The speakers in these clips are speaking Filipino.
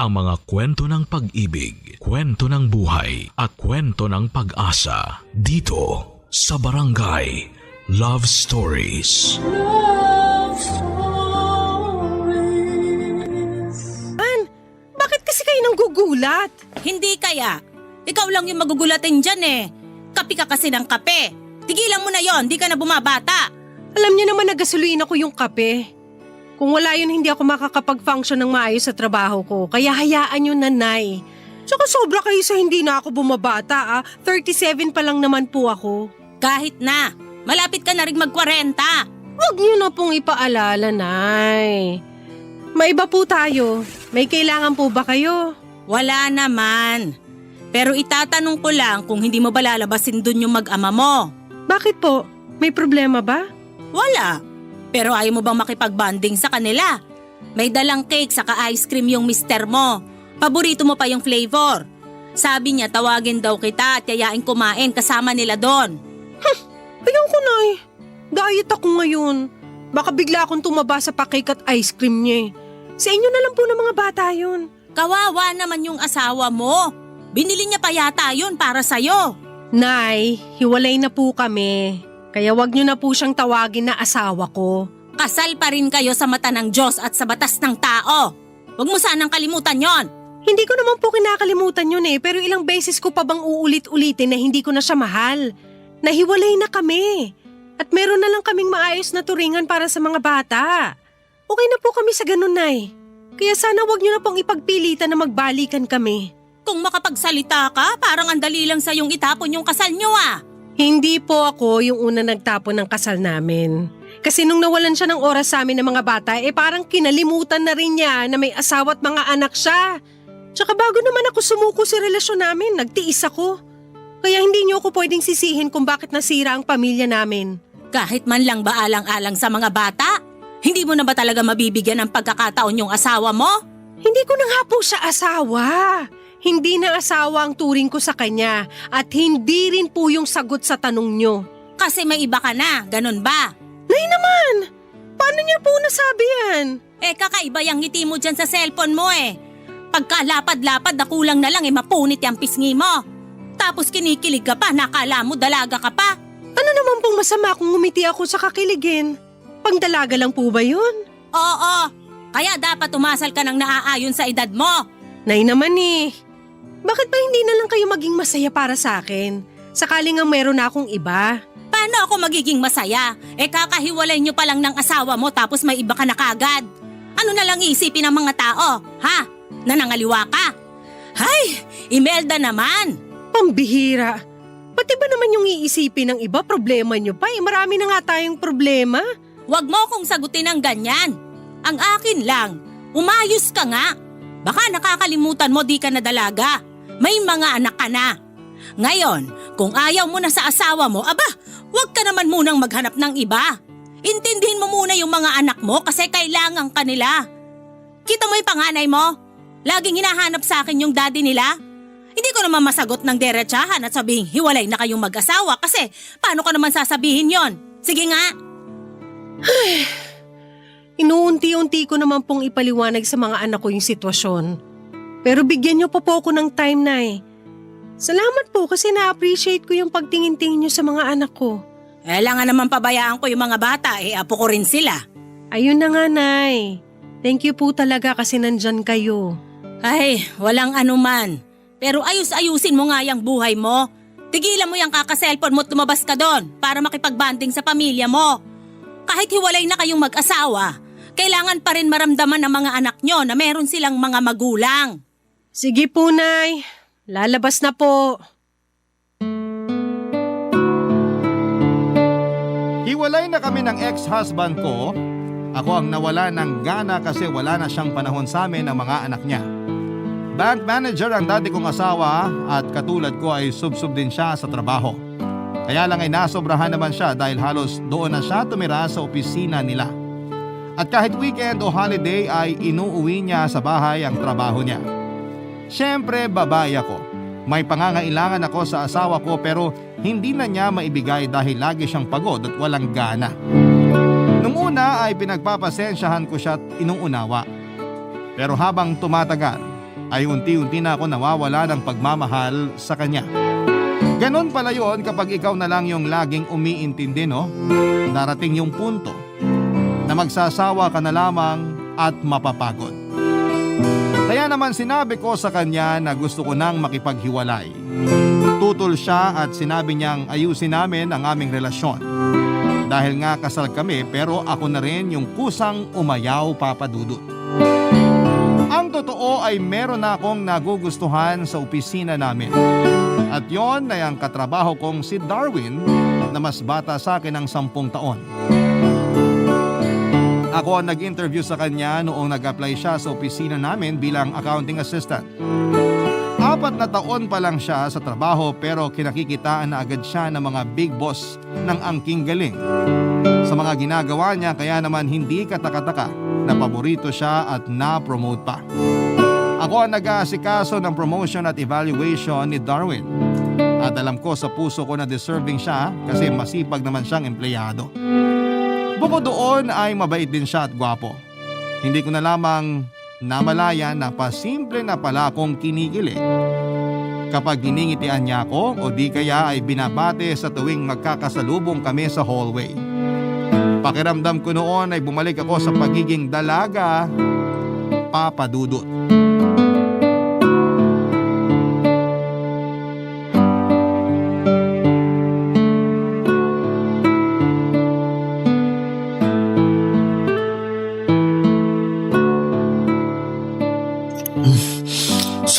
ang mga kwento ng pag-ibig, kwento ng buhay at kwento ng pag-asa dito sa Barangay Love Stories. Love Stories. Bakit kasi kayo nang gugulat? Hindi kaya. Ikaw lang yung magugulatin dyan eh. Kape ka kasi ng kape. Tigilan mo na yon, di ka na bumabata. Alam niyo naman na gasolina ko yung kape. Kung wala yun, hindi ako makakapag-function ng maayos sa trabaho ko. Kaya hayaan yun, nanay. Tsaka sobra kayo sa hindi na ako bumabata 37 pa lang naman po ako. Kahit na, malapit ka na rin mag-40. Huwag niyo na pong ipaalala, nay. May iba po tayo. May kailangan po ba kayo? Wala naman. Pero itatanong ko lang kung hindi mo ba lalabasin dun yung mag-ama mo. Bakit po? May problema ba? Wala. Pero ayaw mo bang makipag-bonding sa kanila? May dalang cake saka ice cream yung mister mo. Paborito mo pa yung flavor. Sabi niya tawagin daw kita at yayain kumain kasama nila doon. Ayaw ko, nay. Diet ako ngayon. Baka bigla akong tumaba sa pa-cake at ice cream niya. Sa inyo na lang po ng mga bata yun. Kawawa naman yung asawa mo. Binili niya pa yata yun para sa'yo. Nay, hiwalay na po kami. Kaya wag niyo na po siyang tawagin na asawa ko. Kasal pa rin kayo sa mata ng Diyos at sa batas ng tao. Huwag mo sanang kalimutan yon. Hindi ko naman po kinakalimutan yun pero ilang beses ko pa bang uulit-ulitin na hindi ko na siya mahal. Nahiwalay na kami. At meron na lang kaming maayos na turingan para sa mga bata. Okay na po kami sa ganun, Nay. Kaya sana wag niyo na pong ipagpilitan na magbalikan kami. Kung makapagsalita ka, parang ang dali lang sa yung itapon yung kasal nyo Hindi po ako yung una nagtapon ng kasal namin. Kasi nung nawalan siya ng oras sa amin ng mga bata, parang kinalimutan na rin niya na may asawa at mga anak siya. Tsaka bago naman ako sumuko sa relasyon namin, nagtiis ako. Kaya hindi niyo ako pwedeng sisihin kung bakit nasira ang pamilya namin. Kahit man lang ba alang-alang sa mga bata? Hindi mo na ba talaga mabibigyan ng pagkakataon yung asawa mo? Hindi ko na nga po siya asawa. Hindi na asawa ang turing ko sa kanya at hindi rin po yung sagot sa tanong niyo. Kasi may iba ka na, ganun ba? Nay naman! Paano niya po nasabi yan? Kakaiba yung ngiti mo dyan sa cellphone mo Pagkalapad-lapad na kulang na lang mapunit yung pisngi mo. Tapos kinikilig ka pa, nakala mo dalaga ka pa. Ano naman pong masama kung ngumiti ako sa kakiligin? Pangdalaga lang po ba yun? Oo, kaya dapat umasal ka ng naaayon sa edad mo. Nay naman bakit ba hindi na lang kayo maging masaya para sa akin? Sakaling nga meron na akong iba. Paano ako magiging masaya? Kakahiwalay niyo pa lang ng asawa mo tapos may iba ka na kagad. Ano na lang isipin ng mga tao, ha? Nanangaliwa ka? Hay, Imelda naman. Pambihira. Pati ba naman yung iisipin ng iba problema niyo pa? Marami na nga tayong problema. Huwag mo kong sagutin ng ganyan. Ang akin lang, umayos ka nga. Baka nakakalimutan mo di ka na dalaga. May mga anak ka na. Ngayon, kung ayaw mo na sa asawa mo, huwag ka naman munang maghanap ng iba. Intindihin mo muna yung mga anak mo kasi kailangan ka nila. Kita mo yung panganay mo? Laging hinahanap sa akin yung daddy nila. Hindi ko naman masagot ng derechahan at sabihin hiwalay na kayong mag-asawa kasi paano ko naman sasabihin yon? Sige nga. Inuunti-unti ko naman pong ipaliwanag sa mga anak ko yung sitwasyon. Pero bigyan niyo po ako ng time, Nay. Salamat po kasi na-appreciate ko yung pagtingin-tingin niyo sa mga anak ko. Kailangan naman pabayaan ko yung mga bata, apo ko rin sila. Ayun na nga, Nay. Thank you po talaga kasi nandyan kayo. Ay, walang anuman. Pero ayus-ayusin mo nga yung buhay mo. Tigilan mo yung kaka-cellphone mo at lumabas ka doon para makipag-banding sa pamilya mo. Kahit hiwalay na kayong mag-asawa, kailangan pa rin maramdaman ng mga anak nyo na meron silang mga magulang. Sige po, Nay. Lalabas na po. Hiwalay na kami ng ex-husband ko. Ako ang nawala ng gana kasi wala na siyang panahon sa amin ng mga anak niya. Bank manager ang dati kong asawa at katulad ko ay sub-sub din siya sa trabaho. Kaya lang ay nasobrahan naman siya dahil halos doon na siya tumira sa opisina nila. At kahit weekend o holiday ay inuuwi niya sa bahay ang trabaho niya. Siyempre babae ako. May pangangailangan ako sa asawa ko pero hindi na niya maibigay dahil lagi siyang pagod at walang gana. Nung una ay pinagpapasensyahan ko siya at inuunawa. Pero habang tumatagal, ay unti-unti na ako nawawala ng pagmamahal sa kanya. Ganon pala yon kapag ikaw na lang yung laging umiintindi, no? Darating yung punto na magsasawa ka na lamang at mapapagod. Kaya naman sinabi ko sa kanya na gusto ko nang makipaghiwalay. Tutol siya at sinabi niyang ayusin namin ang aming relasyon. Dahil nga kasal kami pero ako na rin yung kusang umayaw, Papa Dudut. Ang totoo ay meron na akong nagugustuhan sa opisina namin. At yon ay ang katrabaho kong si Darwin na mas bata sa akin ng 10 taon. Ako ang nag-interview sa kanya noong nag-apply siya sa opisina namin bilang accounting assistant. 4 na taon pa lang siya sa trabaho pero kinakikitaan na agad siya ng mga big boss ng angking galing. Sa mga ginagawa niya kaya naman hindi katakataka na paborito siya at na-promote pa. Ako ang nag-aasikaso ng promotion at evaluation ni Darwin. At alam ko sa puso ko na deserving siya kasi masipag naman siyang empleyado. Bukod doon ay mabait din siya at gwapo. Hindi ko na lamang namalaya na pasimple na pala akong kinigili. Kapag giningitian niya ako o di kaya ay binabate sa tuwing magkakasalubong kami sa hallway. Pakiramdam ko noon ay bumalik ako sa pagiging dalaga, Papa Dudut.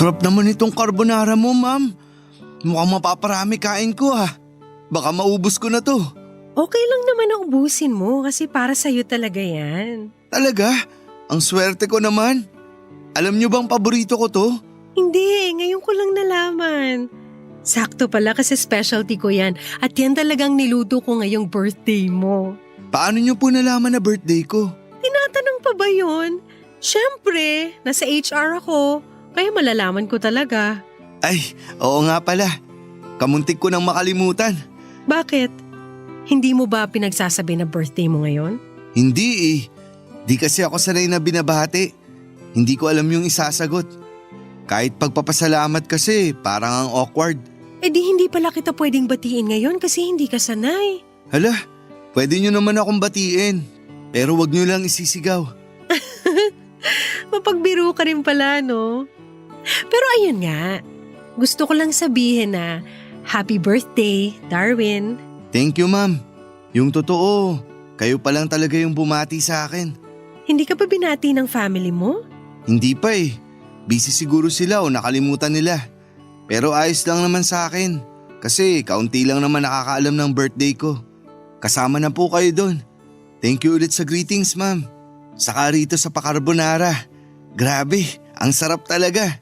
Sarap naman itong carbonara mo, ma'am. Mukhang mapaparami kain ko ha. Baka maubos ko na to. Okay lang naman na ubusin mo kasi para sa'yo talaga yan. Talaga? Ang swerte ko naman. Alam niyo bang paborito ko to? Hindi, ngayon ko lang nalaman. Sakto pala kasi specialty ko yan at yan talagang niluto ko ngayong birthday mo. Paano niyo po nalaman na birthday ko? Tinatanong pa ba yun? Siyempre, nasa HR ako, kaya malalaman ko talaga. Ay, oo nga pala. Kamuntik ko nang makalimutan. Bakit? Hindi mo ba pinagsasabi na birthday mo ngayon? Hindi eh. Di kasi ako sanay na binabati. Hindi ko alam yung isasagot. Kahit pagpapasalamat kasi, parang ang awkward. Eh di hindi pala kita pwedeng batiin ngayon kasi hindi ka sanay. Hala, pwede nyo naman akong batiin. Pero wag nyo lang isisigaw. Mapagbiro ka rin pala, no? Pero ayun nga, gusto ko lang sabihin na happy birthday, Darwin. Thank you, ma'am. Yung totoo, kayo pa lang talaga yung bumati sa akin. Hindi ka pa binati ng family mo? Hindi pa eh. Busy siguro sila o nakalimutan nila. Pero ayos lang naman sa akin. Kasi kaunti lang naman nakakaalam ng birthday ko. Kasama na po kayo doon. Thank you ulit sa greetings, ma'am. Saka rito sa pa-carbonara. Grabe, ang sarap talaga.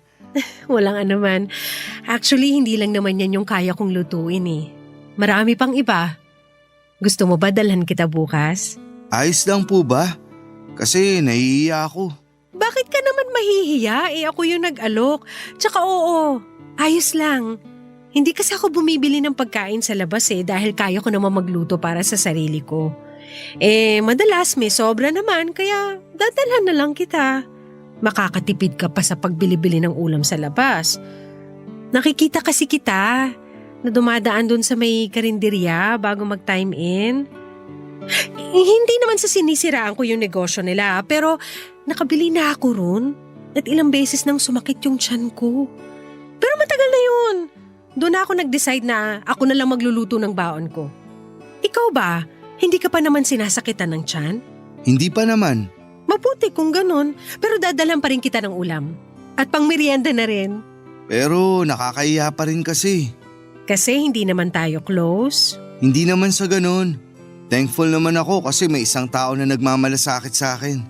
Walang anuman. Actually, hindi lang naman yan yung kaya kong lutuin eh. Marami pang iba. Gusto mo ba dalhan kita bukas? Ayos lang po ba? Kasi nahihiya ako. Bakit ka naman mahihiya? Eh ako yung nag-alok. Tsaka oo, ayos lang. Hindi kasi ako bumibili ng pagkain sa labas eh dahil kaya ko naman magluto para sa sarili ko. Eh madalas may sobra naman kaya dadalhan na lang kita. Makakatipid ka pa sa pagbili-bili ng ulam sa labas. Nakikita kasi kita na dumadaan dun sa may karinderya bago mag-time in. Hindi naman sa sinisiraan ko yung negosyo nila pero nakabili na ako ron at ilang beses nang sumakit yung tiyan ko. Pero matagal na yun. Doon ako nag-decide na ako na lang magluluto ng baon ko. Ikaw ba, hindi ka pa naman sinasakitan ng tiyan? Hindi pa naman. Mabuti kung ganun, pero dadalan pa rin kita ng ulam. At pang merienda na rin. Pero nakakahiya pa rin kasi. Kasi hindi naman tayo close. Hindi naman sa ganun. Thankful naman ako kasi may isang tao na nagmamalasakit sa akin.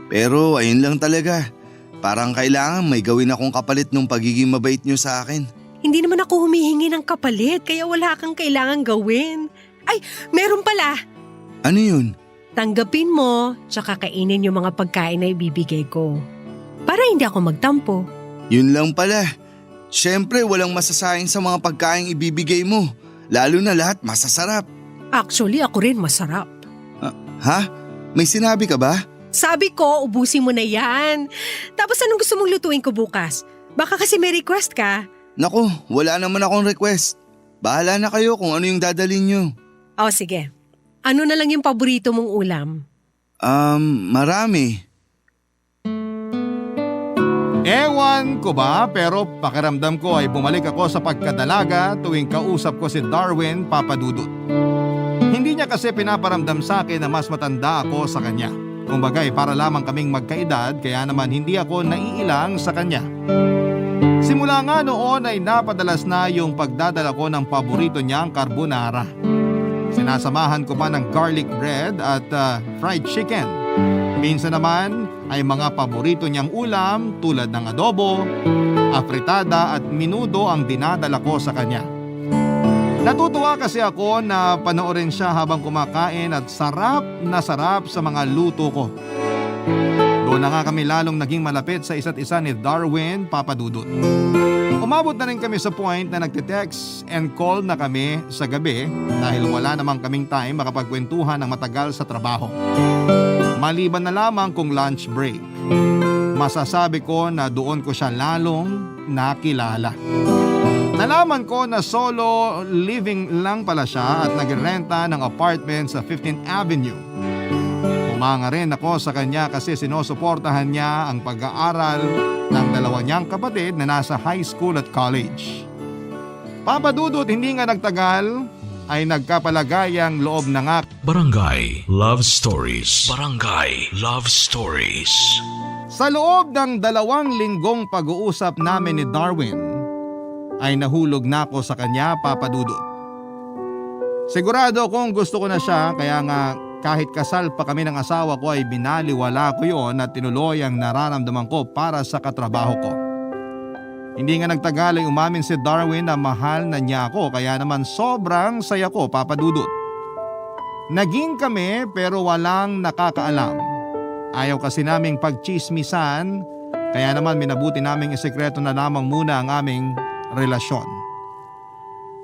Pero ayun lang talaga. Parang kailangan may gawin akong kapalit ng pagiging mabait niyo sa akin. Hindi naman ako humihingi ng kapalit kaya wala kang kailangan gawin. Ay, meron pala. Ano yun? Tanggapin mo, tsaka kainin yung mga pagkain na ibibigay ko. Para hindi ako magtampo. Yun lang pala. Siyempre walang masasayang sa mga pagkain ibibigay mo. Lalo na lahat masasarap. Actually, ako rin masarap. Ha? May sinabi ka ba? Sabi ko, ubusin mo na yan. Tapos anong gusto mong lutuin ko bukas? Baka kasi may request ka. Naku, wala naman akong request. Bahala na kayo kung ano yung dadalhin nyo. O sige, ano na lang yung paborito mong ulam? Marami. Ewan ko ba pero pakiramdam ko ay bumalik ako sa pagkadalaga tuwing kausap ko si Darwin Papadudut. Hindi niya kasi pinaparamdam sa akin na mas matanda ako sa kanya. Kumbagay para lamang kaming magkaedad kaya naman hindi ako naiilang sa kanya. Simula nga noon ay napadalas na yung pagdadala ko ng paborito niyang carbonara. Sinasamahan ko pa ng garlic bread at fried chicken. Minsan naman ay mga paborito niyang ulam tulad ng adobo, afritada at minudo ang dinadala ko sa kanya. Natutuwa kasi ako na panoorin siya habang kumakain at sarap na sarap sa mga luto ko. Doon na nga kami lalong naging malapit sa isa't isa ni Darwin Papadudut. Umabot na rin kami sa point na nagte-text and call na kami sa gabi dahil wala namang kaming time makapagkwentuhan ng matagal sa trabaho. Maliban na lamang kung lunch break. Masasabi ko na doon ko siya lalong nakilala. Nalaman ko na solo living lang pala siya at nagrenta ng apartment sa 15th Avenue. Umanga rin ako sa kanya kasi sinusuportahan niya ang pag-aaral ng dalawa niyang kapatid na nasa high school at college. Papadudot hindi nga nagtagal ay nagkapalagayang loob na nga. Barangay Love Stories. Barangay Love Stories. Sa loob ng 2 linggong pag-uusap namin ni Darwin ay nahulog na ako sa kanya, Papadudot. Sigurado akong gusto ko na siya kaya nga kahit kasal pa kami ng asawa ko ay binaliwala ko yon at tinuloy ang nararamdaman ko para sa katrabaho ko. Hindi nga nagtagal ay umamin si Darwin na mahal na niya ako kaya naman sobrang saya ko, Papadudot. Naging kami pero walang nakakaalam. Ayaw kasi naming pagchismisan kaya naman minabuti naming isekreto na lamang muna ang aming relasyon.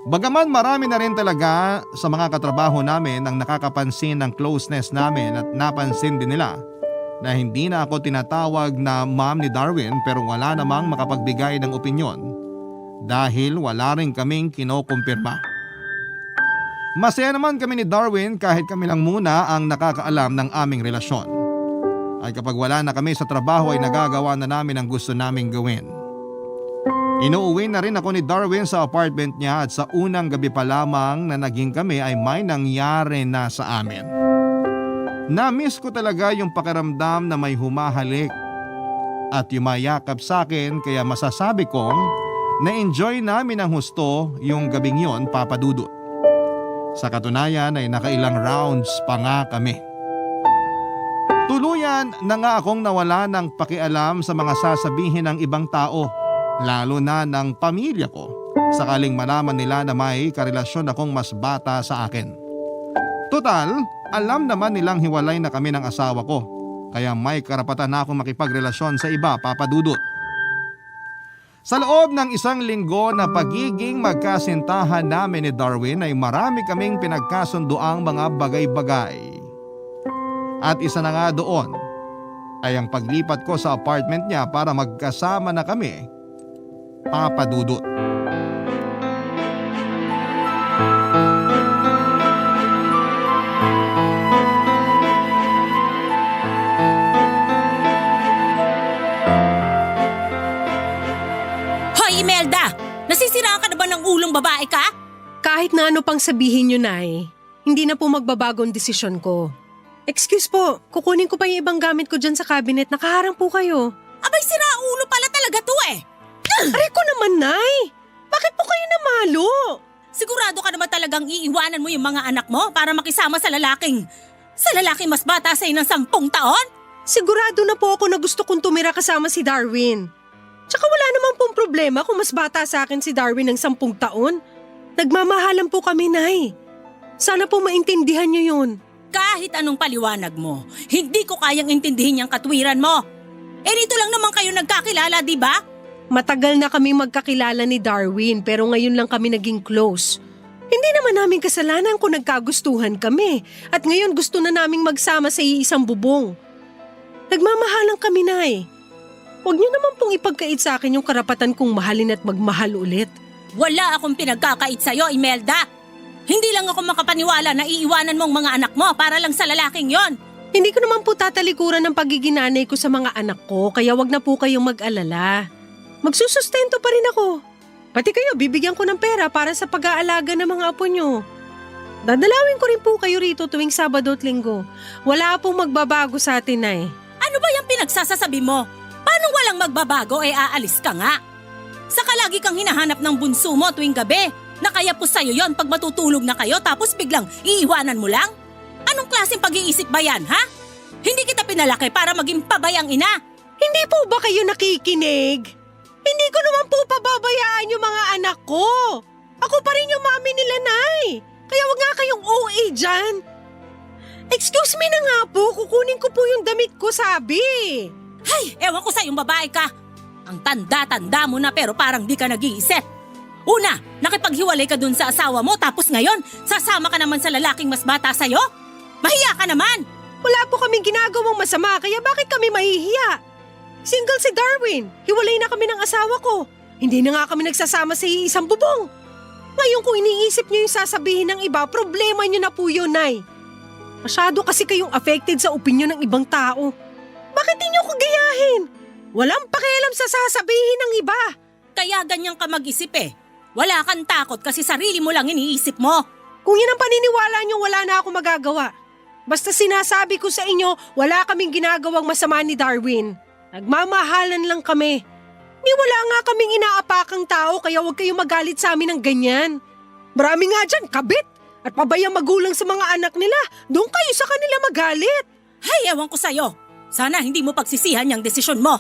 Bagaman marami na rin talaga sa mga katrabaho namin ang nakakapansin ng closeness namin at napansin din nila na hindi na ako tinatawag na ma'am ni Darwin pero wala namang makapagbigay ng opinyon dahil wala rin kaming kinokumpirma. Masaya naman kami ni Darwin kahit kami lang muna ang nakakaalam ng aming relasyon. Ay kapag wala na kami sa trabaho ay nagagawa na namin ang gusto naming gawin. Inuuwi na rin ako ni Darwin sa apartment niya at sa unang gabi pa lamang na naging kami ay may nangyari na sa amin. Na-miss ko talaga yung pakiramdam na may humahalik at yumayakap sa akin kaya masasabi kong na-enjoy namin ang husto yung gabing yon, Papadudot. Sa katunayan ay nakailang rounds pa nga kami. Tuluyan na nga akong nawala ng pakialam sa mga sasabihin ng ibang tao. Lalo na ng pamilya ko, sakaling malaman nila na may karelasyon akong mas bata sa akin. Total, alam naman nilang hiwalay na kami ng asawa ko, kaya may karapatan na akong makipagrelasyon sa iba, Papadudot. Sa loob ng 1 linggo na pagiging magkasintahan namin ni Darwin ay marami kaming pinagkasundoang mga bagay-bagay. At isa na nga doon ay ang paglipat ko sa apartment niya para magkasama na kami, Papadudot. Hoy Imelda! Nasisiraan ka na ba ng ulong babae ka? Kahit na ano pang sabihin nyo, Nay, hindi na po magbabago ang desisyon ko. Excuse po, kukunin ko pa yung ibang gamit ko dyan sa cabinet. Nakaharang po kayo. Abay sira ulo pala talaga to eh! Aray ko naman, Nay! Bakit po kayo namalo? Sigurado ka naman talagang iiwanan mo yung mga anak mo para makisama sa lalaking mas bata sa'yo ng 10 taon? Sigurado na po ako na gusto kong tumira kasama si Darwin. Tsaka wala naman pong problema kung mas bata sa akin si Darwin ng 10 taon. Nagmamahalan po kami, Nay. Sana po maintindihan niyo yun. Kahit anong paliwanag mo, hindi ko kayang intindihin yung katwiran mo. Eh rito lang naman kayo nagkakilala, di ba? Matagal na kami magkakilala ni Darwin pero ngayon lang kami naging close. Hindi naman namin kasalanan kung nagkagustuhan kami at ngayon gusto na naming magsama sa iisang bubong. Nagmamahalan kami, Nay. Huwag niyo naman pong ipagkait sa akin yung karapatan kong mahalin at magmahal ulit. Wala akong pinagkakait sa'yo, Imelda. Hindi lang ako makapaniwala na iiwanan mong mga anak mo para lang sa lalaking yon. Hindi ko naman po tatalikuran ng pagiging nanay ko sa mga anak ko, kaya wag na po kayong mag-alala. Magsusustento pa rin ako. Pati kayo, bibigyan ko ng pera para sa pag-aalaga ng mga apo nyo. Dadalawin ko rin po kayo rito tuwing Sabado at Linggo. Wala pong magbabago sa atin, Nay. Ano ba yung pinagsasasabi mo? Paano walang magbabago aalis ka nga? Saka lagi kang hinahanap ng bunso mo tuwing gabi na kaya po sa'yo yon pag matutulog na kayo tapos biglang iiwanan mo lang? Anong klaseng pag-iisip ba yan, ha? Hindi kita pinalaki para maging pabayang ina. Hindi po ba kayo nakikinig? Hindi ko naman po pababayaan yung mga anak ko. Ako pa rin yung mami nila, Nay. Kaya wag nga kayong OA dyan. Excuse me na nga po, kukunin ko po yung damit ko, sabi. Hay, ewan ko sa yung babae ka. Ang tanda-tanda mo na pero parang di ka nag-iisip. Una, nakipaghiwalay ka dun sa asawa mo tapos ngayon, sasama ka naman sa lalaking mas bata sa'yo? Mahiya ka naman! Wala po kaming ginagawang masama, kaya bakit kami mahihiya? Single si Darwin, hiwalay na kami ng asawa ko. Hindi na nga kami nagsasama sa isang bubong. Ngayon kung iniisip niyo yung sasabihin ng iba, problema niyo na po yun, Nay. Masyado kasi kayong affected sa opinyon ng ibang tao. Bakit di niyo ko gayahin? Walang pakialam sa sasabihin ng iba. Kaya ganyan ka mag-isip eh. Wala kang takot kasi sarili mo lang iniisip mo. Kung yan ang paniniwala niyo, wala na ako magagawa. Basta sinasabi ko sa inyo, wala kaming ginagawang masama ni Darwin. Nagmamahalan lang kami. Ni wala nga kaming inaapakang tao kaya huwag kayong magalit sa amin ng ganyan. Marami nga dyan, kabit at pabayang magulang sa mga anak nila. Doon kayo sa kanila magalit. Hay, ewan ko sa'yo. Sana hindi mo pagsisihan yung desisyon mo.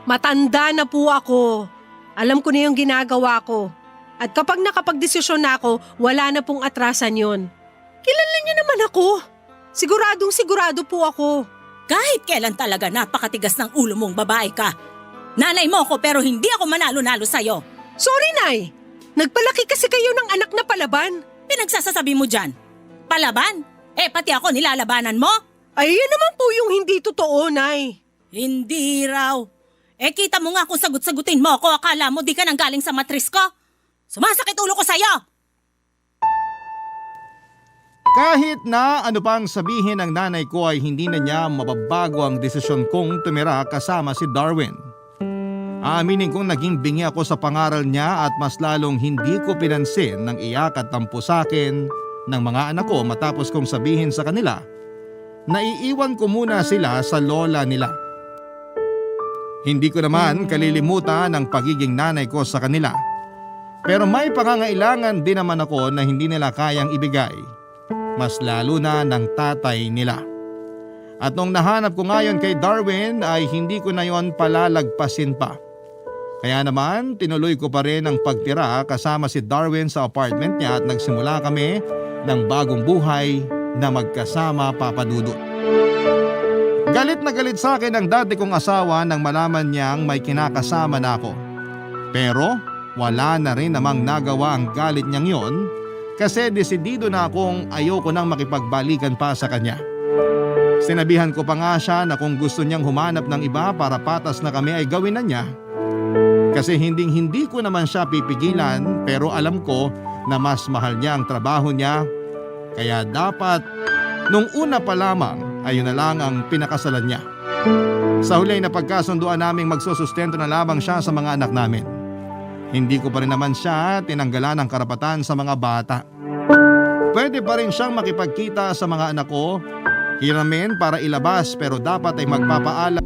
Matanda na po ako. Alam ko na yung ginagawa ko. At kapag nakapagdesisyon na ako, wala na pong atrasan yon. Kilala niyo naman ako. Siguradong sigurado po ako. Kahit kailan talaga napakatigas ng ulo mong babae ka. Nanay mo ko pero hindi ako manalo-nalo sa'yo. Sorry, Nay. Nagpalaki kasi kayo ng anak na palaban. Pinagsasasabi mo dyan. Palaban? Pati ako nilalabanan mo? Ay, yan naman po yung hindi totoo, Nay. Hindi raw. Kita mo nga kung sagot-sagutin mo ako, akala mo di ka nang galing sa matris ko? Sumasakit ulo ko sa'yo! Kahit na ano pang sabihin ng nanay ko ay hindi na niya mababago ang desisyon kong tumira kasama si Darwin. Aaminin kong naging bingi ako sa pangaral niya at mas lalong hindi ko pinansin ng iyak at tampo sa akin ng mga anak ko matapos kong sabihin sa kanila na iiwan ko muna sila sa lola nila. Hindi ko naman kalilimutan ang pagiging nanay ko sa kanila. Pero may pangangailangan din naman ako na hindi nila kayang ibigay. Mas lalo na ng tatay nila. At nung nahanap ko ngayon kay Darwin ay hindi ko na yon palalagpasin pa. Kaya naman tinuloy ko pa rin ang pagtira kasama si Darwin sa apartment niya at nagsimula kami ng bagong buhay na magkasama, Papa Dudut. Galit na galit sa akin ang dati kong asawa nang malaman niyang may kinakasama na ako. Pero wala na rin namang nagawa ang galit niyang yon kasi desidido na akong ayoko nang makipagbalikan pa sa kanya. Sinabihan ko pa nga siya na kung gusto niyang humanap ng iba para patas na kami ay gawin na niya. Kasi hindi ko naman siya pipigilan pero alam ko na mas mahal niya ang trabaho niya. Kaya dapat nung una pa lamang ay yun na lang ang pinakasalan niya. Sa huli ay napagkasunduan naming magsusustento na lamang siya sa mga anak namin. Hindi ko pa rin naman siya tinanggalan ng karapatan sa mga bata. Pwede pa rin siyang makipagkita sa mga anak ko, hiramin para ilabas pero dapat ay magpapaalam.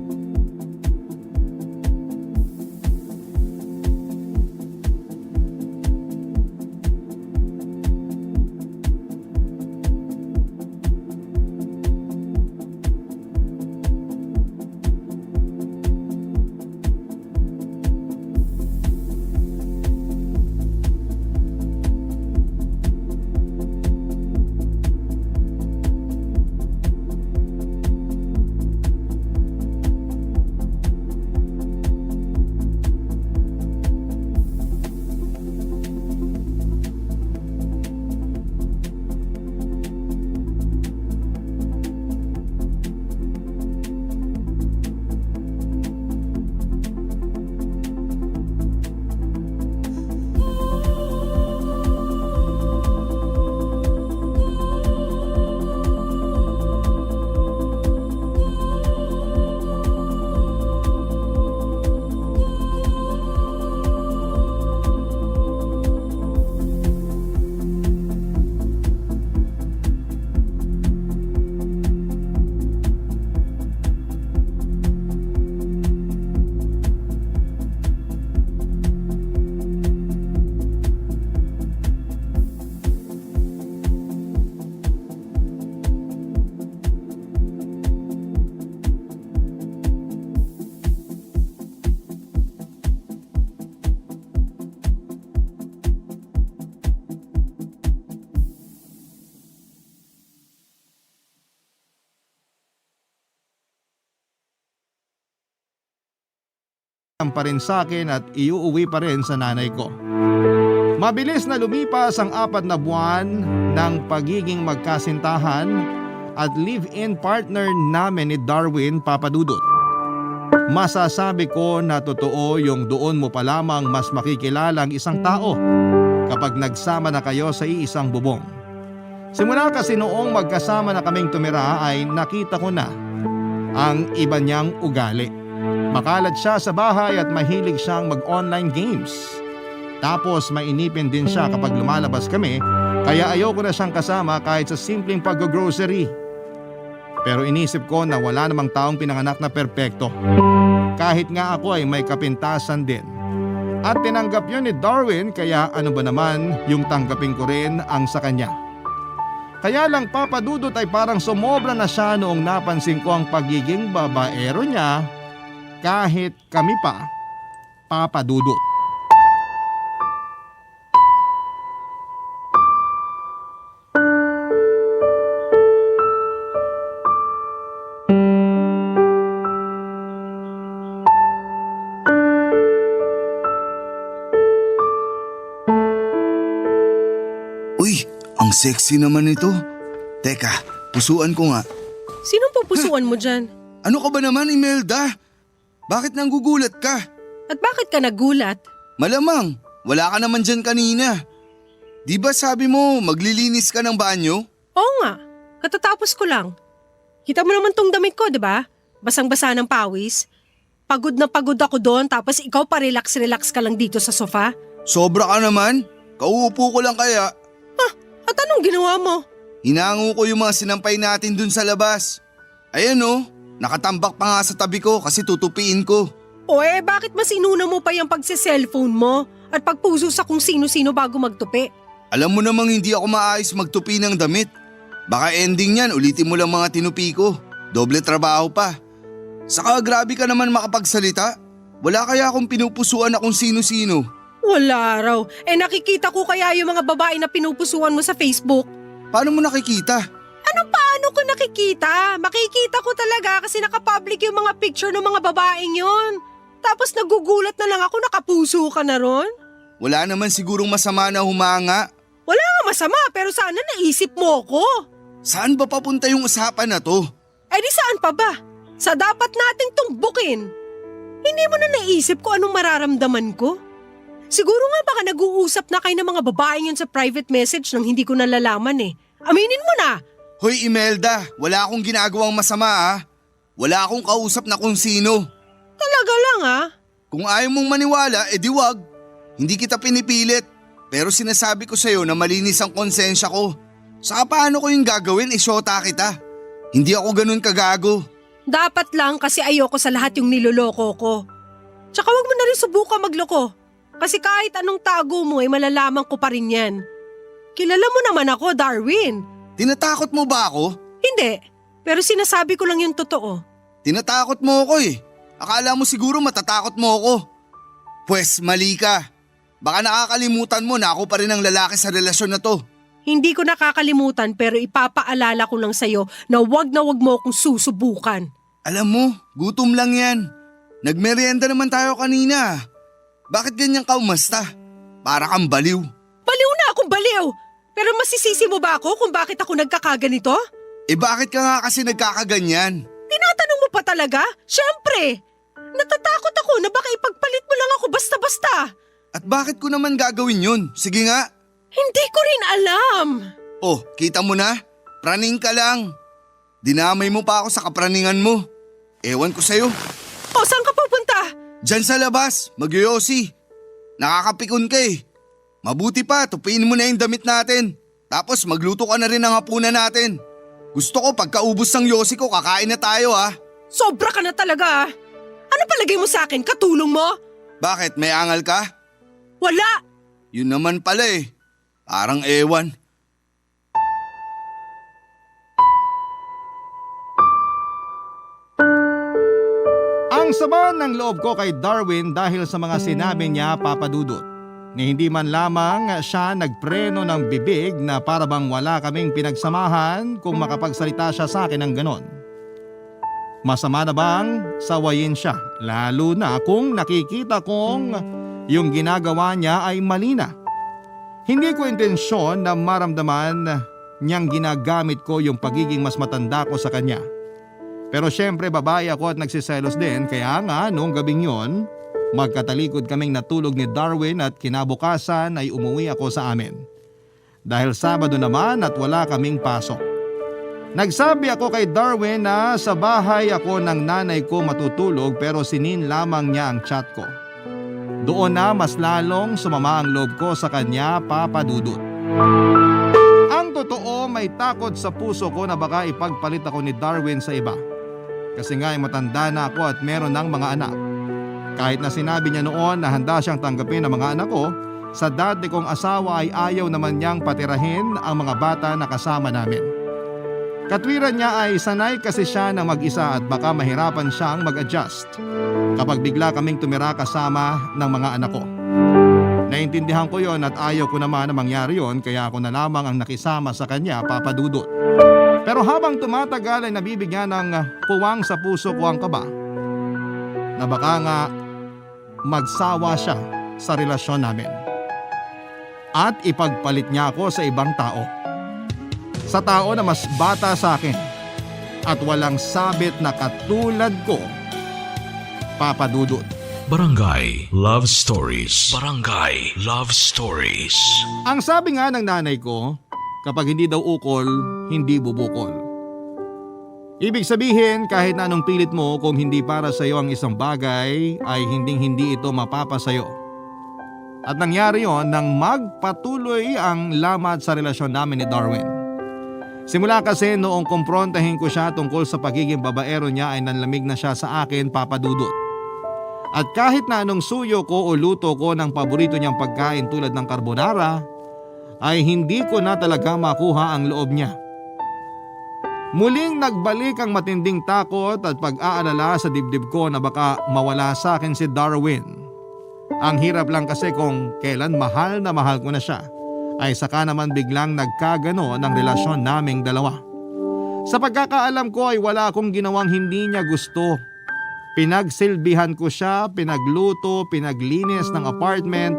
papalitan pa rin sa akin at iuuwi pa rin sa nanay ko. Mabilis na lumipas ang 4 na buwan ng pagiging magkasintahan at live-in partner namin ni Darwin, Papa Dudut. Masasabi ko na totoo yung doon mo pa lamang mas makikilala ang isang tao kapag nagsama na kayo sa iisang bubong. Simula kasi noong magkasama na kaming tumira ay nakita ko na ang iba niyang ugali. Makalat siya sa bahay at mahilig siyang mag-online games. Tapos mainipin din siya kapag lumalabas kami, kaya ayoko na siyang kasama kahit sa simpleng pag-grocery. Pero inisip ko na wala namang taong pinanganak na perpekto. Kahit nga ako ay may kapintasan din. At tinanggap yun ni Darwin, kaya ano ba naman yung tanggapin ko rin ang sa kanya. Kaya lang Papa Dudut ay parang sumobra na siya noong napansin ko ang pagiging babaero niya kahit kami pa, Papa Dudut. Uy, ang sexy naman ito. Teka, pusuan ko nga. Sinong pupusuan mo dyan? Ano ka ba naman, Imelda? Bakit nanggugulat ka? At bakit ka nagulat? Malamang, wala ka naman dyan kanina. Di ba sabi mo maglilinis ka ng banyo? Oo nga, katatapos ko lang. Kita mo naman tong damit ko, di ba? Basang-basa ng pawis. Pagod na pagod ako doon tapos ikaw pa relax-relax ka lang dito sa sofa. Sobra ka naman. Kauupo ko lang kaya. At anong ginawa mo? Hinango ko yung mga sinampay natin dun sa labas. Ayan oh, nakatambak pa nga sa tabi ko kasi tutupiin ko. O bakit mas inuna mo pa yung pagse-cellphone mo at pagpuso sa kung sino-sino bago magtupi? Alam mo namang hindi ako maayos magtupi ng damit. Baka ending yan, ulitin mo lang mga tinupi ko. Doble trabaho pa. Saka grabe ka naman makapagsalita. Wala kaya akong pinupusuan na kung sino-sino. Wala raw. Nakikita ko kaya yung mga babae na pinupusuan mo sa Facebook. Paano mo nakikita? Paano ko nakikita? Makikita ko talaga kasi nakapublic yung mga picture ng mga babaeng yun. Tapos nagugulat na lang ako, nakapuso ka na ron. Wala naman sigurong masama na humanga. Wala nga masama pero sana naisip mo ko. Saan ba papunta yung usapan na to? Di saan pa ba? Sa dapat nating tumbukin. Hindi mo na naisip ko anong mararamdaman ko? Siguro nga baka nag-uusap na kayo ng mga babaeng yun sa private message nang hindi ko nalalaman eh. Aminin mo na! Hoy Imelda, wala akong ginagawang masama ah. Wala akong kausap na kung sino. Talaga lang ah. Kung ayaw mong maniwala, edi wag. Hindi kita pinipilit. Pero sinasabi ko sa'yo na malinis ang konsensya ko. Saka paano ko yung gagawin, isyota kita. Hindi ako ganun kagago. Dapat lang kasi ayoko sa lahat yung niloloko ko. Tsaka wag mo na rin subukan magloko. Kasi kahit anong tago mo ay malalaman ko pa rin yan. Kilala mo naman ako, Darwin. Tinatakot mo ba ako? Hindi, pero sinasabi ko lang yung totoo. Tinatakot mo ako eh. Akala mo siguro matatakot mo ako. Pwes mali ka. Baka nakakalimutan mo na ako pa rin ang lalaki sa relasyon na to. Hindi ko nakakalimutan pero ipapaalala ko lang sa'yo na wag mo akong susubukan. Alam mo, gutom lang yan. Nagmerienda naman tayo kanina. Bakit ganyan ka umasta? Para kang baliw. Baliw na akong baliw! Pero masisisi mo ba ako kung bakit ako nagkakaganito? Bakit ka nga kasi nagkakaganyan? Tinatanong mo pa talaga? Siyempre! Natatakot ako na baka ipagpalit mo lang ako basta-basta. At bakit ko naman gagawin yun? Sige nga. Hindi ko rin alam. Oh, kita mo na? Praning ka lang. Dinamay mo pa ako sa kapraningan mo. Ewan ko sa'yo. O, saan ka pupunta? Diyan sa labas, magyoyosi. Nakakapikon ka eh. Mabuti pa, tupiin mo na yung damit natin. Tapos magluto ka na rin ng hapunan natin. Gusto ko pagkaubos ng yosi ko, kakain na tayo ah. Sobra ka na talaga ah. Ano palagay mo sa akin? Katulong mo? Bakit, may angal ka? Wala! Yun naman pala eh. Parang ewan. Ang sama ng loob ko kay Darwin dahil sa mga sinabi niya, Papa Dudut. Ni hindi man lamang siya nagpreno ng bibig na para bang wala kaming pinagsamahan kung makapagsalita siya sa akin ng ganon. Masama na bang sawayin siya, lalo na kung nakikita kong yung ginagawa niya ay mali na. Hindi ko intensyon na maramdaman niyang ginagamit ko yung pagiging mas matanda ko sa kanya. Pero syempre babae ako at nagsiselos din, kaya nga noong gabing yon, magkatalikod kaming natulog ni Darwin at kinabukasan ay umuwi ako sa amin. Dahil Sabado naman at wala kaming pasok. Nagsabi ako kay Darwin na sa bahay ako ng nanay ko matutulog pero sinin lamang niya ang chat ko. Doon na mas lalong sumama ang loob ko sa kanya, Papa Dudut. Ang totoo, may takot sa puso ko na baka ipagpalit ako ni Darwin sa iba. Kasi nga ay matanda na ako at meron ng mga anak. Kahit na sinabi niya noon na handa siyang tanggapin ang mga anak ko, sa dati kong asawa ay ayaw naman niyang patirahin ang mga bata na kasama namin. Katwiran niya ay sanay kasi siya na mag-isa at baka mahirapan siyang mag-adjust kapag bigla kaming tumira kasama ng mga anak ko. Naintindihan ko yon at ayaw ko naman na mangyari yon, kaya ako na lamang ang nakisama sa kanya, Papa Dudut. Pero habang tumatagal ay nabibigyan ng puwang sa puso ko ang kaba na baka nga magsawa siya sa relasyon namin at ipagpalit niya ako sa ibang tao. Sa tao na mas bata sa akin at walang sabit na katulad ko, Papa Dudut. Barangay Love Stories. Barangay Love Stories. Ang sabi nga ng nanay ko, kapag hindi daw ukol, hindi bubukol. Ibig sabihin, kahit na anong pilit mo, kung hindi para sa iyo ang isang bagay, ay hindi ito mapapasayo. At nangyari yon nang magpatuloy ang lamat sa relasyon namin ni Darwin. Simula kasi noong kumprontahin ko siya tungkol sa pagiging babaero niya ay nanlamig na siya sa akin, Papa Dudut. At kahit na anong suyo ko o luto ko ng paborito niyang pagkain tulad ng carbonara, ay hindi ko na talaga makuha ang loob niya. Muling nagbalik ang matinding takot at pag-aalala sa dibdib ko na baka mawala sa akin si Darwin. Ang hirap lang kasi kung kailan mahal na mahal ko na siya, ay saka naman biglang nagkagano ng relasyon naming dalawa. Sa pagkakaalam ko ay wala akong ginawang hindi niya gusto. Pinagsilbihan ko siya, pinagluto, pinaglinis ng apartment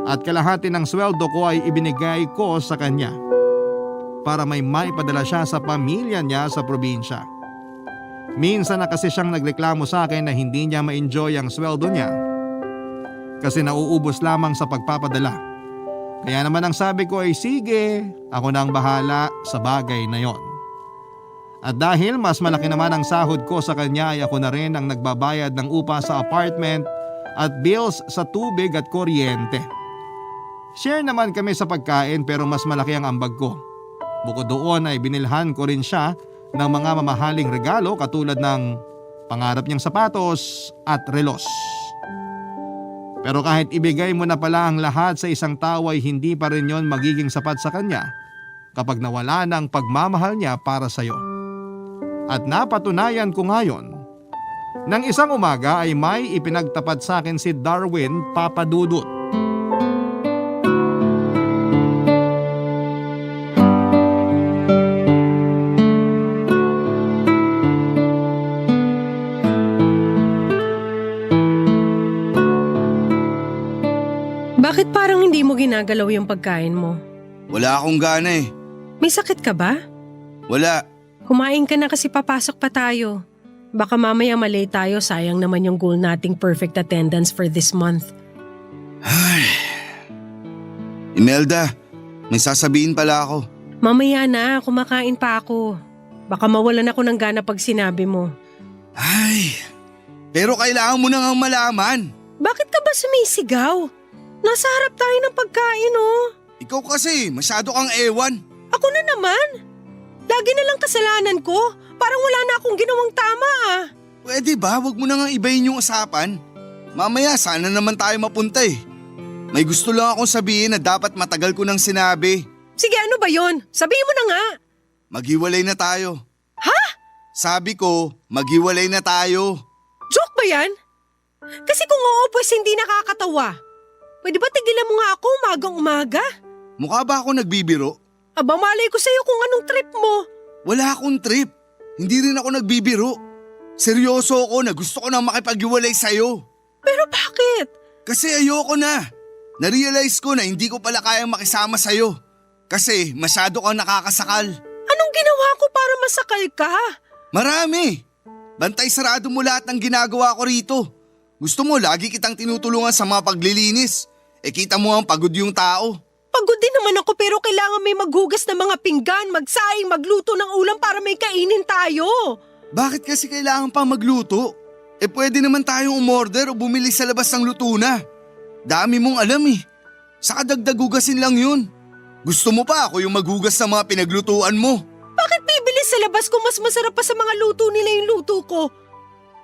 at kalahati ng sweldo ko ay ibinigay ko sa kanya para may maipadala siya sa pamilya niya sa probinsya. Minsan na kasi siyang nagreklamo sa akin na hindi niya ma-enjoy ang sweldo niya kasi nauubos lamang sa pagpapadala. Kaya naman ang sabi ko ay sige, ako na ang bahala sa bagay na yon. At dahil mas malaki naman ang sahod ko sa kanya ay ako na rin ang nagbabayad ng upa sa apartment at bills sa tubig at kuryente. Share naman kami sa pagkain pero mas malaki ang ambag ko. Bukod doon ay binilhan ko rin siya ng mga mamahaling regalo katulad ng pangarap niyang sapatos at relos. Pero kahit ibigay mo na pala ang lahat sa isang tao ay hindi pa rin yon magiging sapat sa kanya kapag nawala na ang pagmamahal niya para sa iyo. At napatunayan ko ngayon, nang isang umaga ay may ipinagtapat sa akin si Darwin, Papa Dudut. Bakit parang hindi mo ginagalaw yung pagkain mo? Wala akong gana eh. May sakit ka ba? Wala. Kumain ka na kasi papasok pa tayo. Baka mamaya malate tayo, sayang naman yung goal nating perfect attendance for this month. Ay. Imelda, may sasabihin pala ako. Mamaya na, kumakain pa ako. Baka mawalan ako ng gana pag sinabi mo. Ay, pero kailangan mo nang malaman. Bakit ka ba sumisigaw? Nasa harap tayo ng pagkain oh. Ikaw kasi, masyado kang ewan. Ako na naman. Lagi na lang kasalanan ko. Parang wala na akong ginawang tama ah. Pwede ba, wag mo na nga ibahin yung usapan. Mamaya sana naman tayo mapunta eh. May gusto lang akong sabihin na dapat matagal ko nang sinabi. Sige, ano ba yon? Sabihin mo na nga. Maghiwalay na tayo. Ha? Sabi ko, maghiwalay na tayo. Joke ba yan? Kasi kung oo, pues hindi nakakatawa. Pwede ba tigilan mo nga ako umagang-umaga? Mukha ba ako nagbibiro? Aba, malay ko sa'yo kung anong trip mo. Wala akong trip. Hindi rin ako nagbibiro. Seryoso ako na gusto ko na makipag-iwalay sa'yo. Pero bakit? Kasi ayoko na. Narealize ko na hindi ko pala kayang makisama sa'yo. Kasi masyado kang nakakasakal. Anong ginawa ko para masakal ka? Marami. Bantay sarado mo lahat ng ginagawa ko rito. Gusto mo lagi kitang tinutulungan sa mga paglilinis. Kita mo ang pagod yung tao. Pagod din naman ako pero kailangan may maghugas ng mga pinggan, magsaing, magluto ng ulam para may kainin tayo. Bakit kasi kailangan pa magluto? Pwede naman tayong umorder o bumili sa labas ng luto na. Dami mong alam eh. Saka dagdag hugasin lang yun. Gusto mo pa ako yung maghugas ng mga pinaglutuan mo? Bakit bibili sa labas kung mas masarap pa sa mga luto nila yung luto ko?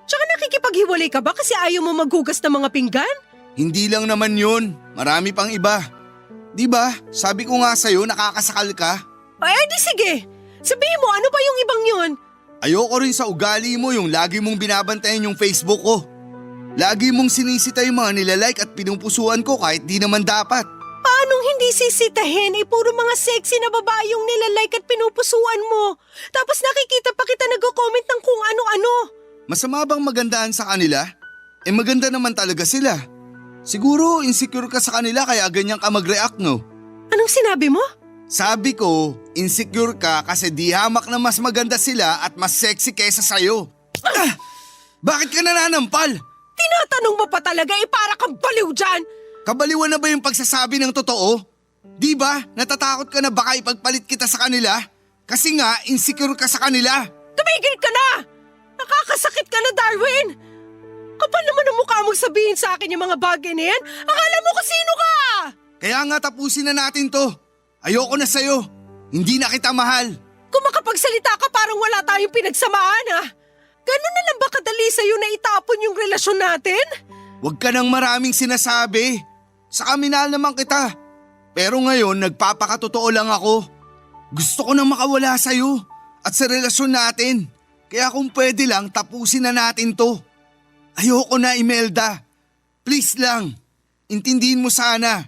Tsaka nakikipaghiwalay ka ba kasi ayaw mo maghugas ng mga pinggan? Hindi lang naman yun. Marami pang iba. Diba? Sabi ko nga sa'yo nakakasakal ka. Di sige. Sabihin mo ano ba yung ibang yun? Ayoko rin sa ugali mo yung lagi mong binabantayan yung Facebook ko. Lagi mong sinisita yung mga nilalike at pinupusuan ko kahit di naman dapat. Paanong hindi sisitahin? Puro mga sexy na babae yung nilalike at pinupusuan mo. Tapos nakikita pa kita nag-comment ng kung ano-ano. Masama bang magandaan sa kanila? Maganda naman talaga sila. Siguro insecure ka sa kanila kaya ganyan ka mag-react, no? Anong sinabi mo? Sabi ko, insecure ka kasi di hamak na mas maganda sila at mas sexy kesa sa'yo. Bakit ka nananampal? Tinatanong mo pa talaga para kang baliw dyan. Kabaliwan na ba yung pagsasabi ng totoo? Di ba natatakot ka na baka ipagpalit kita sa kanila? Kasi nga insecure ka sa kanila. Tumigil ka na! Nakakasakit ka na, Darwin! Kapal naman ang mukha mong sabihin sa akin yung mga bagay na yan. Akala mo kung sino ka! Kaya nga tapusin na natin to. Ayoko na sa'yo. Hindi na kita mahal. Kung makapagsalita ka parang wala tayong pinagsamaan Ganun na lang ba kadali sa'yo na itapon yung relasyon natin? Huwag ka nang maraming sinasabi. Sa kaminal naman kita. Pero ngayon nagpapakatotoo lang ako. Gusto ko nang makawala sa'yo at sa relasyon natin. Kaya kung pwede lang tapusin na natin to. Ayoko na, Imelda. Please lang. Intindihin mo sana.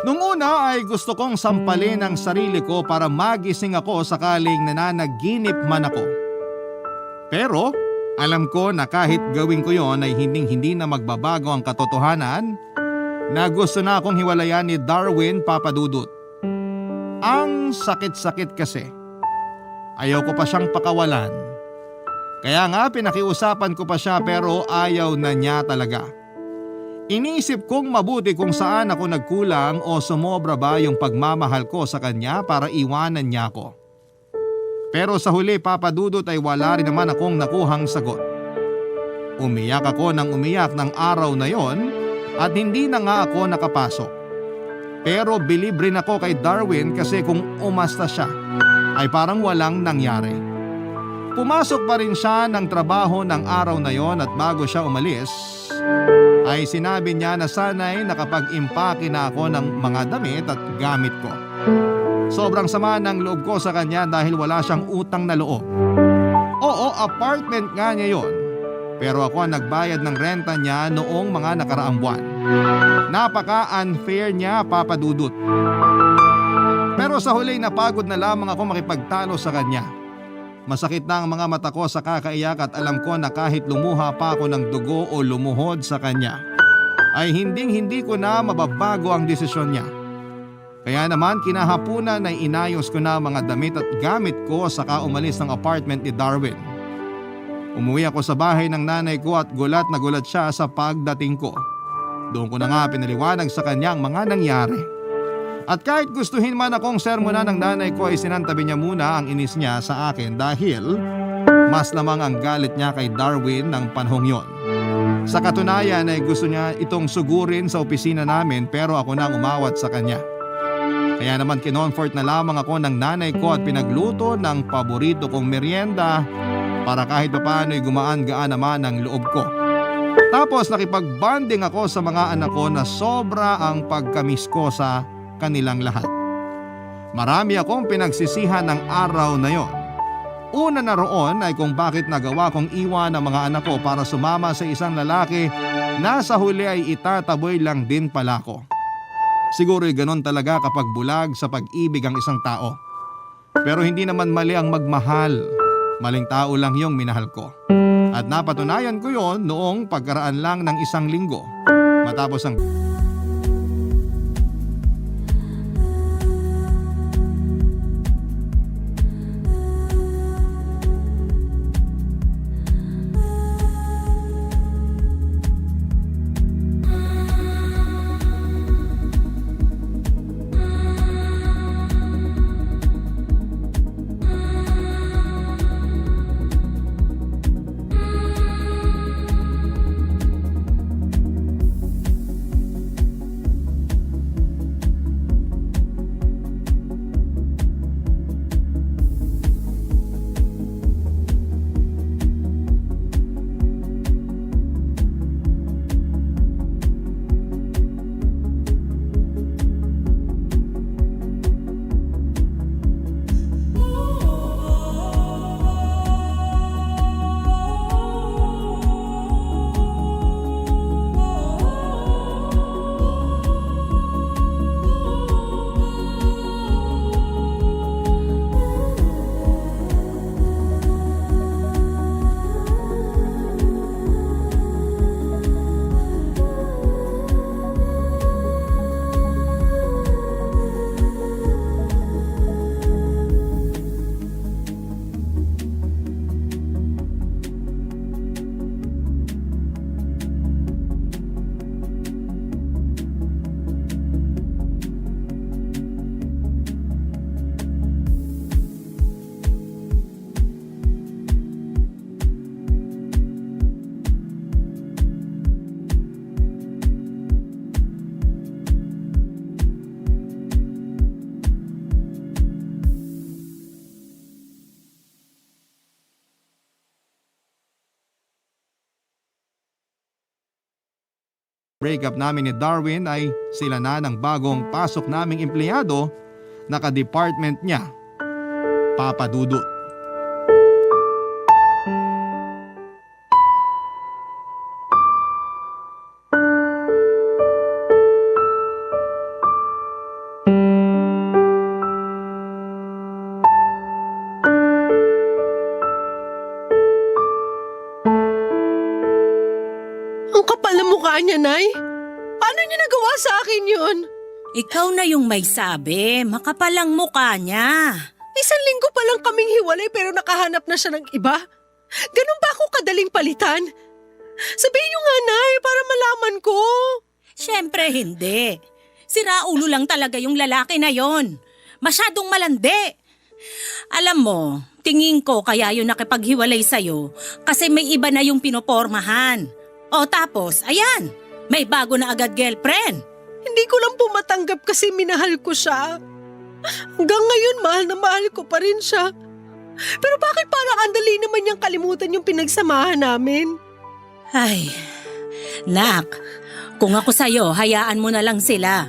Nung una ay gusto kong sampalin ang sarili ko para magising ako sakaling nananaginip man ako. Pero alam ko na kahit gawin ko yon ay hindi na magbabago ang katotohanan na gusto na akong hiwalayan ni Darwin Papadudut. Ang sakit-sakit kasi. Ayaw ko pa siyang pakawalan. Kaya nga pinakiusapan ko pa siya pero ayaw na niya talaga. Iniisip kong mabuti kung saan ako nagkulang o sumobra ba yung pagmamahal ko sa kanya para iwanan niya ako. Pero sa huli, Papadudut, ay wala rin naman akong nakuhang sagot. Umiyak ako ng umiyak ng araw na yon at hindi na nga ako nakapasok. Pero bilib rin ako kay Darwin kasi kung umasta siya ay parang walang nangyari. Pumasok pa rin siya ng trabaho ng araw na yon at bago siya umalis ay sinabi niya na sana'y nakapag-impake na ako ng mga damit at gamit ko. Sobrang sama ng loob ko sa kanya dahil wala siyang utang na loob. Oo, apartment nga niya yon. Pero ako ang nagbayad ng renta niya noong mga nakaraang buwan. Napaka-unfair niya, Papadudut. Pero sa huli napagod na lamang ako makipagtalo sa kanya. Masakit na ang mga mata ko sa kakaiyak at alam ko na kahit lumuha pa ako ng dugo o lumuhod sa kanya, ay hindi ko na mababago ang desisyon niya. Kaya naman kinahapunan ay inayos ko na mga damit at gamit ko saka umalis ng apartment ni Darwin. Umuwi ako sa bahay ng nanay ko at gulat na gulat siya sa pagdating ko. Doon ko na nga pinaliwanag sa kanya ang mga nangyari. At kahit gustuhin man akong sermonan ng nanay ko ay sinantabi niya muna ang inis niya sa akin dahil mas lamang ang galit niya kay Darwin ng panahong yon. Sa katunayan ay gusto niya itong sugurin sa opisina namin pero ako na ang umawat sa kanya. Kaya naman kinonfort na lamang ako ng nanay ko at pinagluto ng paborito kong merienda para kahit papaano ay gumaan-gaan naman ang loob ko. Tapos nakipag-bonding ako sa mga anak ko na sobra ang pagkamis ko sa kanilang lahat. Marami akong pinagsisihan ng araw na yon. Una na roon ay kung bakit nagawa kong iwan ang mga anak ko para sumama sa isang lalaki na sa huli ay itataboy lang din pala ko. Siguro'y ganon talaga kapag bulag sa pag-ibig ang isang tao. Pero hindi naman mali ang magmahal. Maling tao lang yung minahal ko. At napatunayan ko yon noong pagkaraan lang ng 1 linggo. Matapos ang breakup namin ni Darwin ay sila na ng bagong pasok naming empleyado na ka-department niya, Papa Dudut. Ang kapal na mukha niya, Nay. Paano niya nagawa sa akin yun? Ikaw na yung may sabi, makapalang mukha niya. 1 linggo pa lang kaming hiwalay pero nakahanap na siya ng iba. Ganun ba ako kadaling palitan? Sabihin niyo nga, Nay, para malaman ko. Siyempre hindi. Siraulo lang talaga yung lalaki na yon. Masyadong malandi. Alam mo, tingin ko kaya yun nakipaghiwalay sa'yo kasi may iba na yung pinopormahan. O tapos, ayan, may bago na agad girlfriend. Hindi ko lang po matanggap kasi minahal ko siya. Hanggang ngayon, mahal na mahal ko pa rin siya. Pero bakit parang andali naman niyang kalimutan yung pinagsamahan namin? Ay, nak, kung ako sa'yo, hayaan mo na lang sila.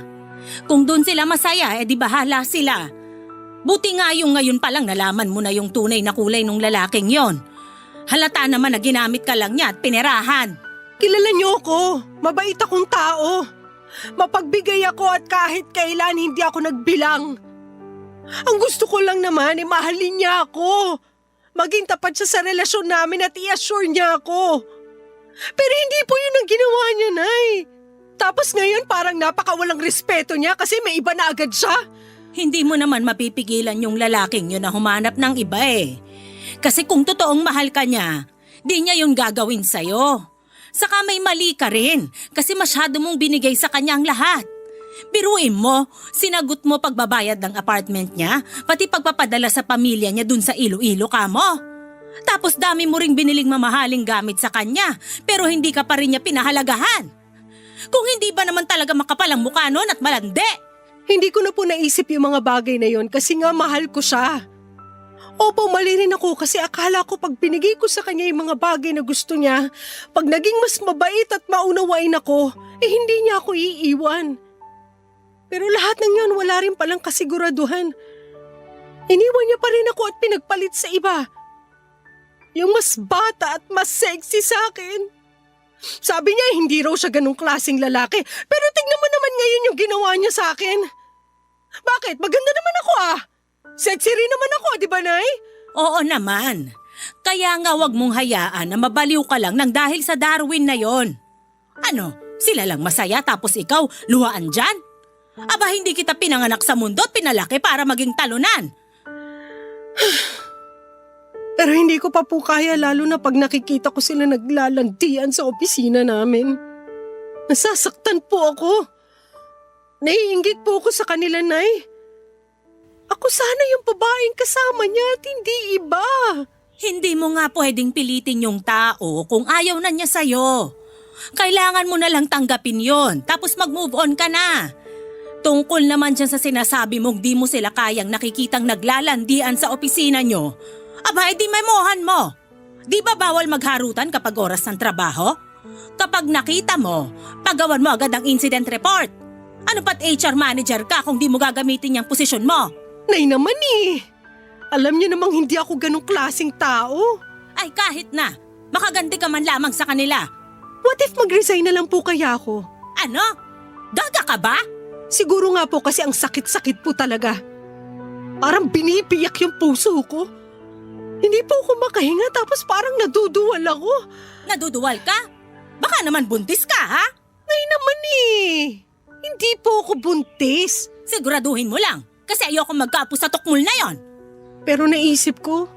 Kung doon sila masaya, edi bahala sila. Buti nga yung ngayon palang nalaman mo na yung tunay na kulay ng lalaking yon. Halata naman na ginamit ka lang niya at pinerahan. Kilala niyo ako. Mabait akong tao. Mapagbigay ako at kahit kailan hindi ako nagbilang. Ang gusto ko lang naman ay mahalin niya ako. Maging tapat siya sa relasyon namin at i-assure niya ako. Pero hindi po yun ang ginawa niya, Nay. Tapos ngayon parang napakawalang respeto niya kasi may iba na agad siya. Hindi mo naman mapipigilan yung lalaking yun na humanap ng iba eh. Kasi kung totoong mahal ka niya, di niya yun gagawin sa'yo. Saka may mali ka rin kasi masyado mong binigay sa kanya ang lahat. Biruin mo, sinagot mo pagbabayad ng apartment niya, pati pagpapadala sa pamilya niya dun sa Iloilo ka mo. Tapos dami mo ring biniling mamahaling gamit sa kanya, pero hindi ka pa rin niya pinahalagahan. Kung hindi ba naman talaga makapalang mukha nun at malandi? Hindi ko na po naisip yung mga bagay na yon kasi nga mahal ko siya. Opo, mali rin ako kasi akala ko pag binigay ko sa kanya yung mga bagay na gusto niya, pag naging mas mabait at maunawain ako, hindi niya ako iiwan. Pero lahat ng yun wala rin palang kasiguraduhan. Iniwan niya pa rin ako at pinagpalit sa iba. Yung mas bata at mas sexy sa akin. Sabi niya hindi raw siya ganong klaseng lalaki. Pero tignan mo naman ngayon yung ginawa niya sa akin. Bakit? Maganda naman ako ah. Sexy rin naman ako, di ba, Nay? Oo naman. Kaya nga wag mong hayaan na mabaliw ka lang nang dahil sa Darwin na yon. Ano, sila lang masaya tapos ikaw luhaan dyan? Aba, hindi kita pinanganak sa mundo at pinalaki para maging talunan. Pero hindi ko pa po kaya lalo na pag nakikita ko sila naglalandian sa opisina namin. Nasasaktan po ako. Naiinggit po ako sa kanila, Nay. Ako sana yung babaeng kasama niya at hindi iba. Hindi mo nga pwedeng pilitin yung tao kung ayaw na niya sa'yo. Kailangan mo na lang tanggapin yon, tapos mag-move on ka na. Tungkol naman dyan sa sinasabi mong di mo sila kayang nakikitang naglalandian sa opisina nyo, aba, edi memohan mo. Di ba bawal magharutan kapag oras ng trabaho? Kapag nakita mo, pagawan mo agad ang incident report. Ano pat HR manager ka kung di mo gagamitin yung posisyon mo? Nay naman eh. Alam niyo namang hindi ako ganong klaseng tao. Ay kahit na, makaganti ka man lamang sa kanila. What if mag-resign na lang po kaya ako? Ano? Gaga ka ba? Siguro nga po kasi ang sakit-sakit po talaga. Parang binibiyak yung puso ko. Hindi po ako makahinga tapos parang naduduwal ako. Naduduwal ka? Baka naman buntis ka, ha? Nay naman eh. Hindi po ako buntis. Siguraduhin mo lang, kasi ayoko magkaapo sa tukmul na yon. Pero naisip ko,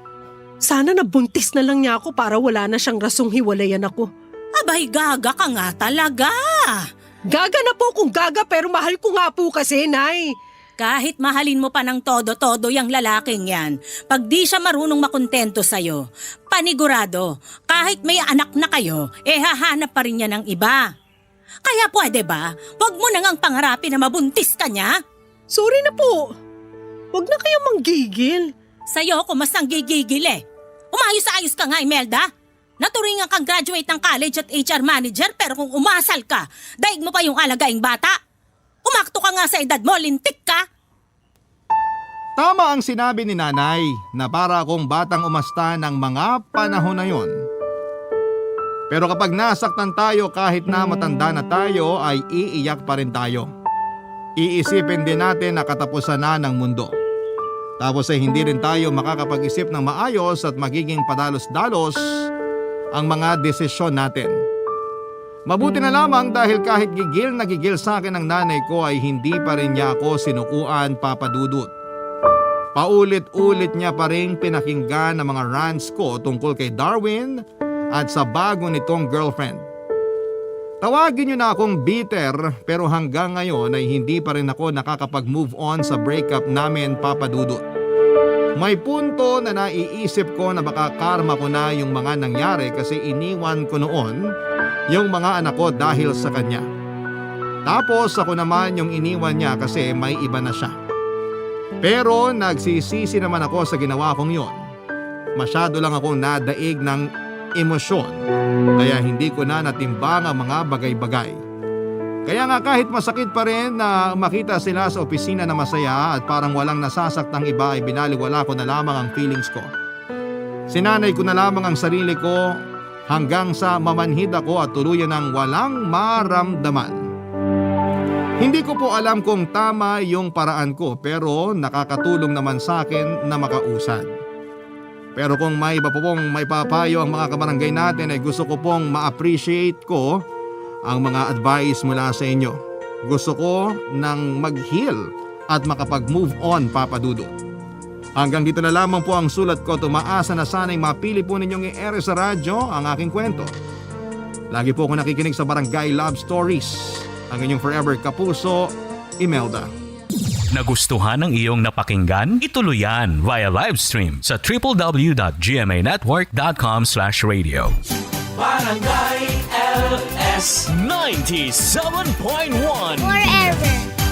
sana nabuntis na lang niya ako para wala na siyang rasong hiwalayan ako. Abay, gaga ka nga talaga. Gaga na po kung gaga pero mahal ko nga po kasi, Nay. Kahit mahalin mo pa ng todo-todo yung lalaking yan, pag di siya marunong makontento sa'yo, panigurado, kahit may anak na kayo, hahanap pa rin niya ng iba. Kaya pwede ba, wag mo na ngang pangarapin na mabuntis ka niya? Sorry na po. Wag na kayo manggigil. Sa'yo ako mas nanggigigil eh. Umayos-ayos ka nga, Imelda. Naturingan kang graduate ng college at HR manager pero kung umasal ka, daig mo pa yung alagaing bata. Umakto ka nga sa edad mo, lintik ka. Tama ang sinabi ni Nanay na para akong batang umasta ng mga panahon na yon. Pero kapag nasaktan tayo kahit na matanda na tayo ay iiyak pa rin tayo. Iisipin din natin na katapusan na ng mundo. Tapos ay hindi rin tayo makakapag-isip ng maayos at magiging padalos-dalos ang mga desisyon natin. Mabuti na lamang dahil kahit gigil na gigil sa akin ng nanay ko ay hindi pa rin niya ako sinukuan, Papa Dudut. Paulit-ulit niya pa rin pinakinggan ang mga rants ko tungkol kay Darwin at sa bago nitong girlfriend. Tawagin niyo na akong bitter pero hanggang ngayon ay hindi pa rin ako nakakapag-move on sa breakup namin, Papa Dudut. May punto na naiisip ko na baka karma ko na yung mga nangyari kasi iniwan ko noon yung mga anak ko dahil sa kanya. Tapos ako naman yung iniwan niya kasi may iba na siya. Pero nagsisisi naman ako sa ginawa kong yon. Masyado lang akong nadaig ng emosyon kaya hindi ko na natimbang ang mga bagay-bagay. Kaya nga kahit masakit pa rin na makita sila sa opisina na masaya at parang walang nasasaktang iba ay binaliwala ko na lamang ang feelings ko. Sinanay ko na lamang ang sarili ko hanggang sa mamanhid ako at tuluyan ng walang maramdaman. Hindi ko po alam kung tama yung paraan ko pero nakakatulong naman sa akin na makausad. Pero kung may iba po pong may papayo ang mga kabarangay natin ay gusto ko pong ma-appreciate ko ang mga advice mula sa inyo. Gusto ko nang mag-heal at makapag-move on, Papa Dudut. Hanggang dito na lamang po ang sulat ko. Tumaasa na sana'y mapili po ninyong i-air sa radyo ang aking kwento. Lagi po ako nakikinig sa Barangay Love Stories. Ang inyong forever kapuso, Imelda. Nagustuhan ng iyong napakinggan? Ituloy yan via live stream sa www.gmanetwork.com/radio. Barangay LS 97.1 Forever.